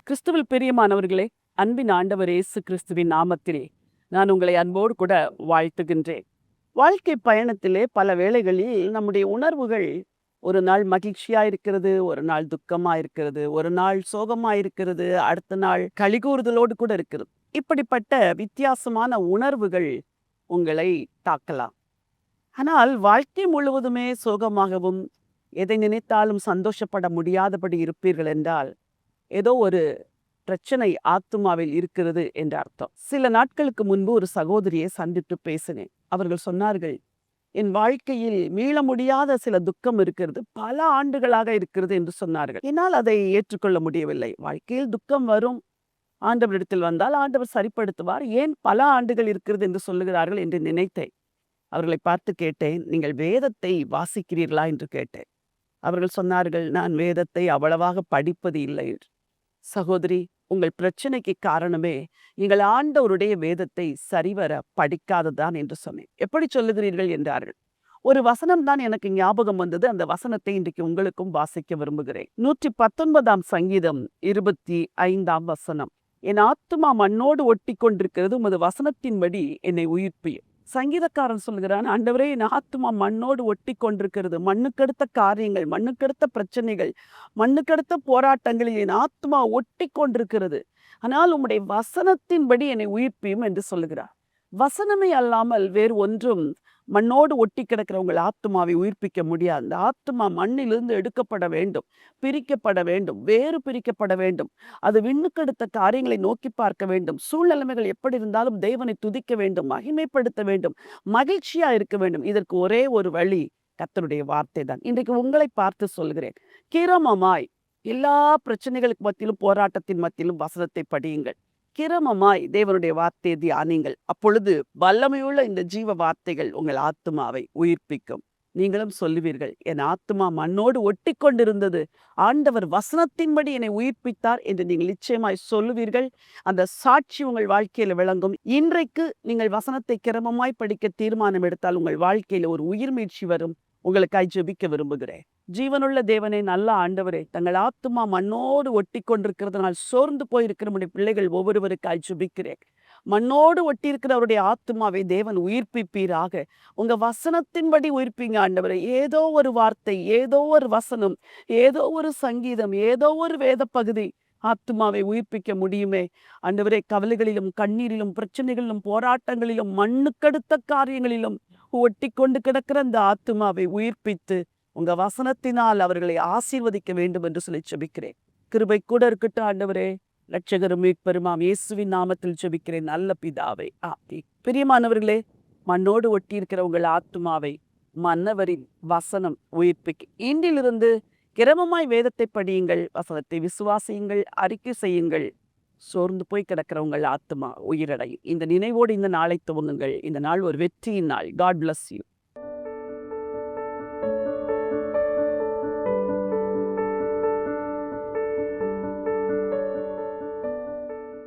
கிறிஸ்துவில் பிரியமானவர்களே, அன்பின் ஆண்டவர் இயேசு கிறிஸ்துவின் நாமத்திலே நான் உங்களை அன்போடு கூட வாழ்த்துகின்றேன். வாழ்க்கை பயணத்திலே பல வேளைகளில் நம்முடைய உணர்வுகள் ஒரு நாள் மகிழ்ச்சியா இருக்கிறது, ஒரு நாள் துக்கமா இருக்கிறது, ஒரு நாள் சோகமா இருக்கிறது, அடுத்த நாள் களிகூறுதலோடு கூட இருக்கிறது. இப்படிப்பட்ட வித்தியாசமான உணர்வுகள் உங்களை தாக்கலாம். ஆனால் வாழ்க்கை முழுவதுமே சோகமாகவும் எதை நினைத்தாலும் சந்தோஷப்பட முடியாதபடி இருப்பீர்கள் என்றால் ஏதோ ஒரு பிரச்சனை ஆத்துமாவில் இருக்கிறது என்ற அர்த்தம். சில நாட்களுக்கு முன்பு ஒரு சகோதரியை சந்தித்து பேசினேன். அவர்கள் சொன்னார்கள், என் வாழ்க்கையில் மீள முடியாத சில துக்கம் இருக்கிறது, பல ஆண்டுகளாக இருக்கிறது என்று சொன்னார்கள். என்னால் அதை ஏற்றுக்கொள்ள முடியவில்லை. வாழ்க்கையில் துக்கம் வரும், ஆண்டவரிடத்தில் வந்தால் ஆண்டவர் சரிப்படுத்துவார், ஏன் பல ஆண்டுகள் இருக்கிறது என்று சொல்லுகிறார்கள் என்று நினைத்தேன். அவர்களை பார்த்து கேட்டேன், நீங்கள் வேதத்தை வாசிக்கிறீர்களா என்று கேட்டேன். அவர்கள் சொன்னார்கள், நான் வேதத்தை அவ்வளவாக படிப்பது இல்லை. சகோதரி, உங்கள் பிரச்சனைக்கு காரணமே நீங்கள் ஆண்டவருடைய வேதத்தை சரிவர படிக்காததான் என்று சொன்னேன். எப்படி சொல்லுகிறீர்கள் என்றார்கள். ஒரு வசனம் தான் எனக்கு ஞாபகம் வந்தது. அந்த வசனத்தை இன்றைக்கு உங்களுக்கும் வாசிக்க விரும்புகிறேன். 119 சங்கீதம் 25 வசனம். என் ஆத்துமா மண்ணோடு ஒட்டி கொண்டிருக்கிறது, உமது வசனத்தின்படி என்னை உயிர்ப்பியும். சங்கீதக்காரன் சொல்கிறான், ஆண்டவரே, என் ஆத்துமா மண்ணோடு ஒட்டி கொண்டிருக்கிறது. மண்ணுக்கடுத்த காரியங்கள், மண்ணுக்கடுத்த பிரச்சனைகள், மண்ணுக்கடுத்த போராட்டங்களில் என் ஆத்துமா ஒட்டி கொண்டிருக்கிறது. ஆனால் உம்முடைய வசனத்தின்படி என்னை உயிர்ப்பியும் என்று சொல்லுகிறார். வசனமே அல்லாமல் வேறு ஒன்றும் மண்ணோடு ஒட்டி கிடக்கிற உங்கள் ஆத்துமாவை உயிர்ப்பிக்க முடியாது. அந்த ஆத்துமா மண்ணிலிருந்து எடுக்கப்பட வேண்டும், பிரிக்கப்பட வேண்டும், வேறு பிரிக்கப்பட வேண்டும். அது விண்ணுக்கெடுத்த காரியங்களை நோக்கி பார்க்க வேண்டும். சூழ்நிலைமைகள் எப்படி இருந்தாலும் தேவனை துதிக்க வேண்டும், மகிமைப்படுத்த வேண்டும், மகிழ்ச்சியா இருக்க வேண்டும். இதற்கு ஒரே ஒரு வழி கர்த்தருடைய வார்த்தை தான். இன்றைக்கு உங்களை பார்த்து சொல்கிறேன், கிரமமாய் எல்லா பிரச்சனைகளுக்கு மத்தியிலும், போராட்டத்தின் மத்தியிலும் வசனத்தை படியுங்கள். கிரமமாய் தேவனுடைய வார்த்தையை தியானிங்கள். அப்பொழுது வல்லமையுள்ள இந்த ஜீவ வார்த்தைகள் உங்கள் ஆத்துமாவை உயிர்ப்பிக்கும். நீங்களும் சொல்லுவீர்கள், என் ஆத்துமா மண்ணோடு ஒட்டி கொண்டிருந்தது, ஆண்டவர் வசனத்தின்படி என்னை உயிர்ப்பித்தார் என்று நீங்கள் நிச்சயமாய் சொல்லுவீர்கள். அந்த சாட்சி உங்கள் வாழ்க்கையில விளங்கும். இன்றைக்கு நீங்கள் வசனத்தை கிரமமாய் படிக்க தீர்மானம் எடுத்தால் உங்கள் வாழ்க்கையில ஒரு உயிர்மீழ்ச்சி வரும். உங்களுக்காய் ஜெபிக்க விரும்புகிறேன். ஜீவனுள்ள தேவனே, நல்ல ஆண்டவரே, தங்கள் ஆத்துமா மண்ணோடு ஒட்டி கொண்டிருக்கிறதுனால் சோர்ந்து போயிருக்கிற நம்முடைய பிள்ளைகள் ஒவ்வொருவருக்காய் ஜெபிக்கிறேன். மண்ணோடு ஒட்டி இருக்கிறவருடைய ஆத்துமாவை தேவன் உயிர்ப்பிப்பீராக. உங்க வசனத்தின்படி உயிர்ப்பீங்க ஆண்டவரே. ஏதோ ஒரு வார்த்தை, ஏதோ ஒரு வசனம், ஏதோ ஒரு சங்கீதம், ஏதோ ஒரு வேத பகுதி ஆத்துமாவை உயிர்ப்பிக்க முடியுமே ஆண்டவரே. கவலைகளிலும், கண்ணீரிலும், பிரச்சனைகளிலும், போராட்டங்களிலும், மண்ணுக்கடுத்த காரியங்களிலும் ஒட்டி கொண்டு கிடக்கிற அந்த ஆத்துமாவை உயிர்ப்பித்து உங்க வசனத்தினால் அவர்களை ஆசீர்வதிக்க வேண்டும் என்று சொல்லி ஜெபிக்கிறேன். கிருபை கூட இருக்கட்டும் ஆண்டவரே. இரட்சகரும் மீட்பருமாம் இயேசுவின் நாமத்தில் ஜெபிக்கிறேன் நல்ல பிதாவே, ஆமென். பிரியமானவர்களே, மண்ணோடு ஒட்டி இருக்கிற உங்கள் ஆத்துமாவை மன்னவரின் வசனம் உயிர்ப்பிக்க இன்றிலிருந்து கிரமமாய் வேதத்தை படியுங்கள், வசனத்தை விசுவாசியுங்கள், அறிக்கை செய்யுங்கள். சோர்ந்து போய் கிடக்கிற உங்கள் ஆத்துமா உயிரடையும். இந்த நினைவோடு இந்த நாளை துவங்குங்கள். இந்த நாள் ஒரு வெற்றியின் நாள். God bless you.